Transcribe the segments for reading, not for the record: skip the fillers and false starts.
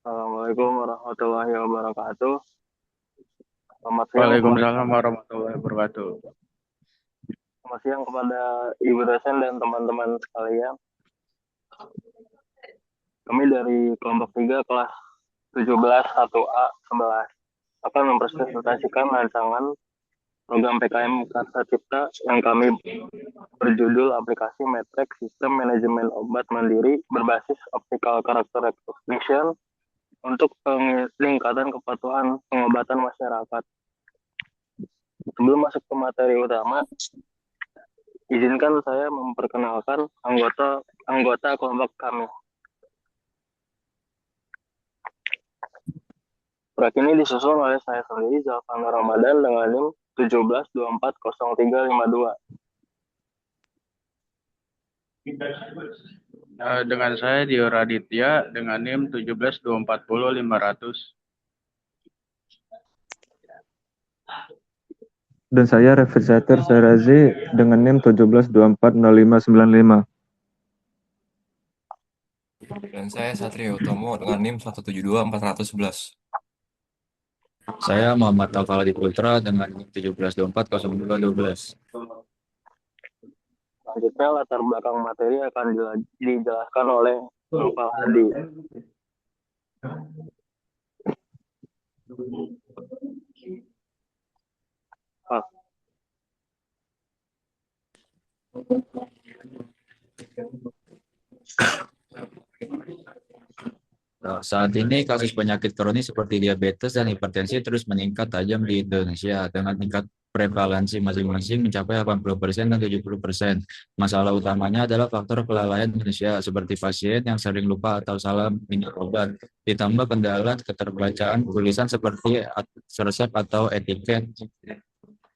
Assalamualaikum warahmatullahi wabarakatuh. Selamat siang, Waalaikumsalam warahmatullahi wabarakatuh. selamat siang kepada Ibu dosen dan teman-teman sekalian. Kami dari kelompok 3 kelas 17 1A 11 akan mempresentasikan rancangan program PKM Karsa Cipta yang kami berjudul aplikasi Metrek Sistem Manajemen Obat Mandiri berbasis Optical Character Recognition untuk peningkatan kepatuhan pengobatan masyarakat. Sebelum masuk ke materi utama, izinkan saya memperkenalkan anggota anggota kelompok kami. Proyek ini disusun oleh saya sendiri, Zalfan Ramadan, dengan NIM 17240352. Dengan saya Dio Raditya dengan NIM 17240500. Dan saya Refrizator Serazi dengan NIM 17240595. Dan saya Satrio Utomo dengan NIM 172411. Saya Muhammad Tafaladi Putra dengan NIM 17240212. Selanjutnya latar belakang materi akan dijelaskan oleh Bapak Hadi. Pak. Saat ini kasus penyakit kronis seperti diabetes dan hipertensi terus meningkat tajam di Indonesia dengan tingkat prevalensi masing-masing mencapai 80% dan 70%. Masalah utamanya adalah faktor kelalaian manusia seperti pasien yang sering lupa atau salah minum obat. Ditambah kendala keterbacaan tulisan seperti resep atau etiket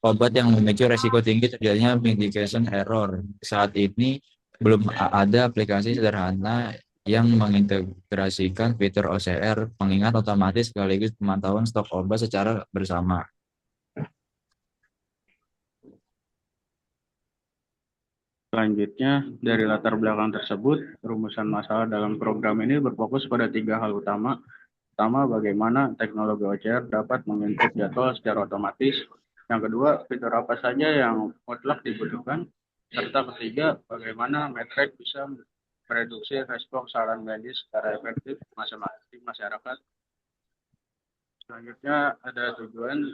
obat yang memicu resiko tinggi terjadinya medication error. Saat ini belum ada aplikasi sederhana yang mengintegrasikan fitur OCR, pengingat otomatis sekaligus pemantauan stok obat secara bersama. Selanjutnya, dari latar belakang tersebut, rumusan masalah dalam program ini berfokus pada 3 hal utama. Pertama, bagaimana teknologi OCR dapat menginput jadwal secara otomatis. Yang kedua, fitur apa saja yang mutlak dibutuhkan. Serta ketiga, bagaimana Metrek bisa mereduksi resiko kesalahan medis secara efektif di masyarakat. Selanjutnya ada tujuan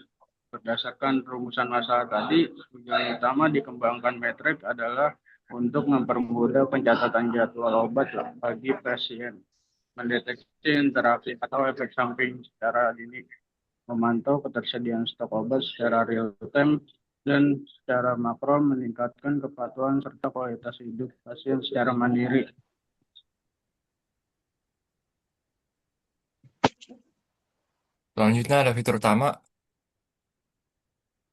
berdasarkan rumusan masalah tadi. Tujuan utama dikembangkan Metrek adalah untuk mempermudah pencatatan jadwal obat bagi pasien, mendeteksi interaksi atau efek samping secara dini, memantau ketersediaan stok obat secara real time, dan secara makro meningkatkan kepatuhan serta kualitas hidup pasien secara mandiri. Selanjutnya ada fitur utama.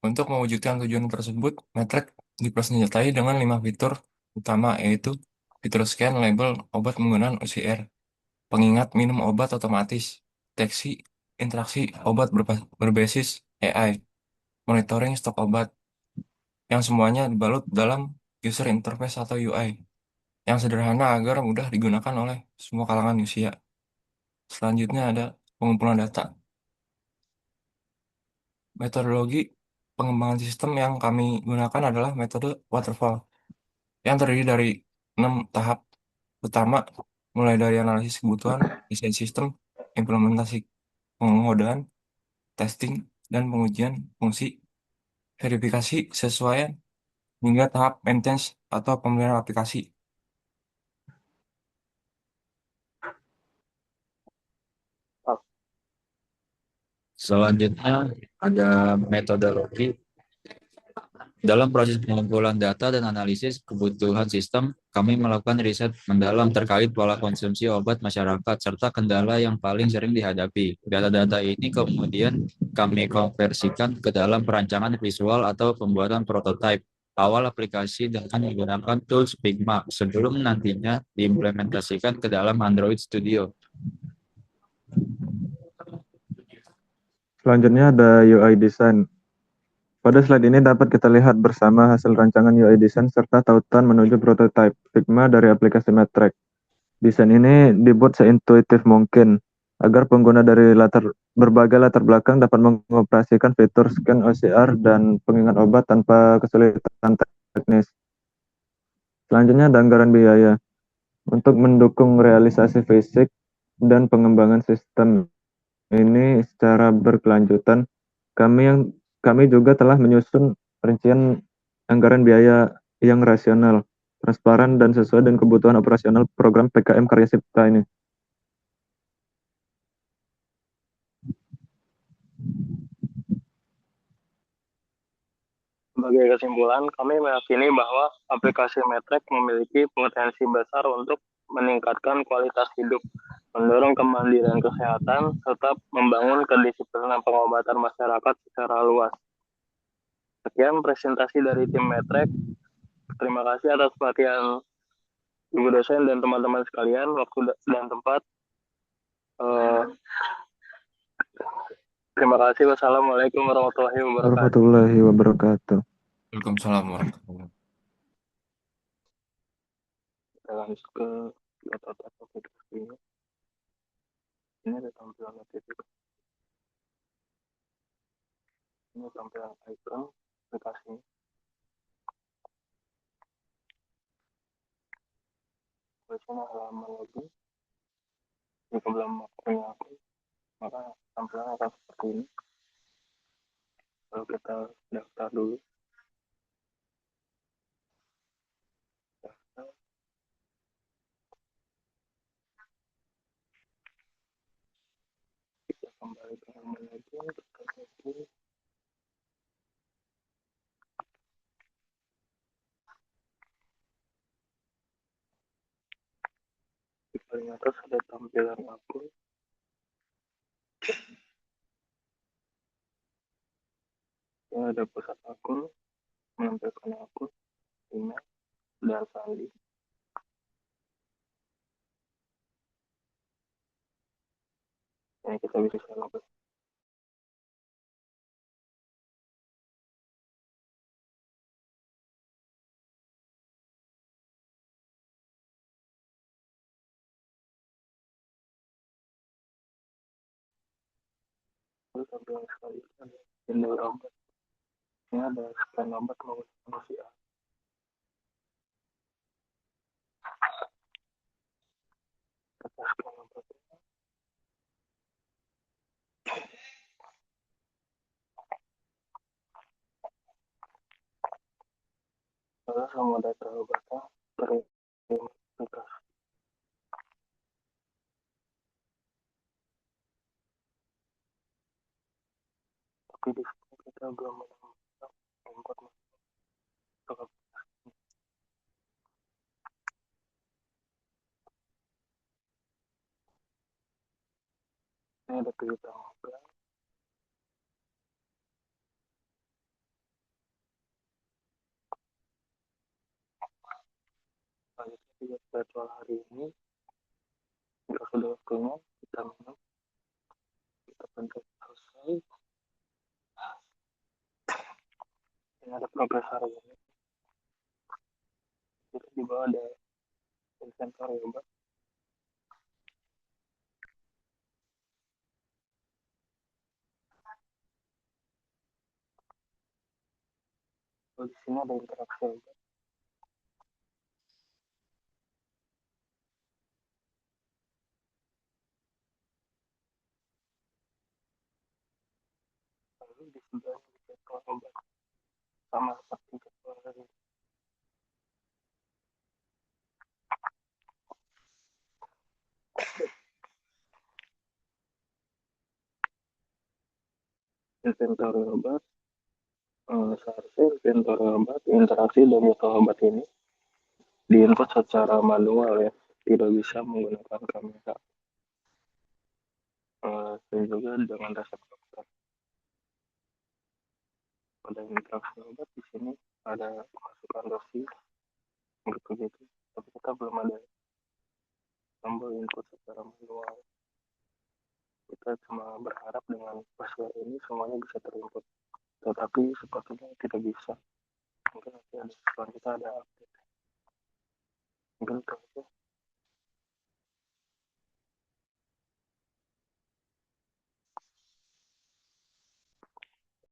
Untuk mewujudkan tujuan tersebut, Metrek dipersenjatai dengan 5 fitur utama, yaitu fitur scan label obat menggunakan OCR, pengingat minum obat otomatis, deteksi interaksi obat berbasis AI, monitoring stok obat, yang semuanya dibalut dalam user interface atau UI, yang sederhana agar mudah digunakan oleh semua kalangan usia. Selanjutnya ada pengumpulan data. Metodologi pengembangan sistem yang kami gunakan adalah metode waterfall, yang terdiri dari 6 tahap utama, mulai dari analisis kebutuhan, desain sistem, implementasi pengodaan, testing, dan pengujian fungsi, verifikasi sesuaian, hingga tahap maintenance atau pemeliharaan aplikasi. Selanjutnya ada metodologi. Dalam proses pengumpulan data dan analisis kebutuhan sistem, kami melakukan riset mendalam terkait pola konsumsi obat masyarakat serta kendala yang paling sering dihadapi. Data-data ini kemudian kami konversikan ke dalam perancangan visual atau pembuatan prototipe awal aplikasi dengan menggunakan tools Figma sebelum nantinya diimplementasikan ke dalam Android Studio. Selanjutnya ada UI design. Pada slide ini dapat kita lihat bersama hasil rancangan UI design serta tautan menuju prototipe Figma dari aplikasi Metrek. Desain ini dibuat seintuitif mungkin agar pengguna dari berbagai latar belakang dapat mengoperasikan fitur scan OCR dan pengingat obat tanpa kesulitan teknis. Selanjutnya ada anggaran biaya. Untuk mendukung realisasi fisik dan pengembangan sistem ini secara berkelanjutan, kami juga telah menyusun rincian anggaran biaya yang rasional, transparan, dan sesuai dengan kebutuhan operasional program PKM Karya Cipta ini. Sebagai kesimpulan, kami meyakini bahwa aplikasi Metrek memiliki potensi besar untuk meningkatkan kualitas hidup, mendorong kemandirian kesehatan, serta membangun kedisiplinan pengobatan masyarakat secara luas. Sekian presentasi dari tim Metrek. Terima kasih atas perhatian Ibu dosen dan teman-teman sekalian. Waktu dan tempat. Terima kasih. Wassalamualaikum warahmatullahi wabarakatuh. Warahmatullahi wabarakatuh. Waalaikumsalam warahmatullahi wabarakatuh. Kita lanjut ke notifikasi. Ini ada tampilan notifikasi. Ini tampilan icon aplikasi. Di sini halaman login. Jika belum punya akun, maka tampilan akan seperti ini. Lalu kita daftar dulu. Daftar. Kita kembali ke halaman login. Kita login. Di paling atas ada tampilan akun. Ini ada pusat akun, menampilkan akun, email, dan sandi. Ini kita bisa login. Lalu tampilan selanjutnya ada window obat. Ini ada scan obat menggunakan OCR. Kita scan obat. Lalu semua data obatnya teridentifikasi. Tapi di sini kita belum menemukan import masuk. Ini ada berita obat. Selanjutnya kita jadwal hari ini. Jika sudah waktunya, kita minum. Kita pencet selesai. Ini ada progres hari ini. Jadi di bawah ada inventory obat. Lalu di sini ada interaksi obat. Lalu di sebelah jadwal obat sama seperti jadwal hari ini. Inventory obat. Seharusnya inventory obat, interaksi dan jadwal obat ini diinput secara manual ya, tidak bisa menggunakan kamera. Dan juga dengan resep dokter. Pada interaksi obat di sini ada masukan dosis gitu-gitu, tapi kita belum ada tombol input secara manual. Kita cuma berharap dengan password ini semuanya bisa terinput, tetapi sepertinya tidak bisa. Mungkin nanti ada selanjutnya ada update. Mungkin itu aja.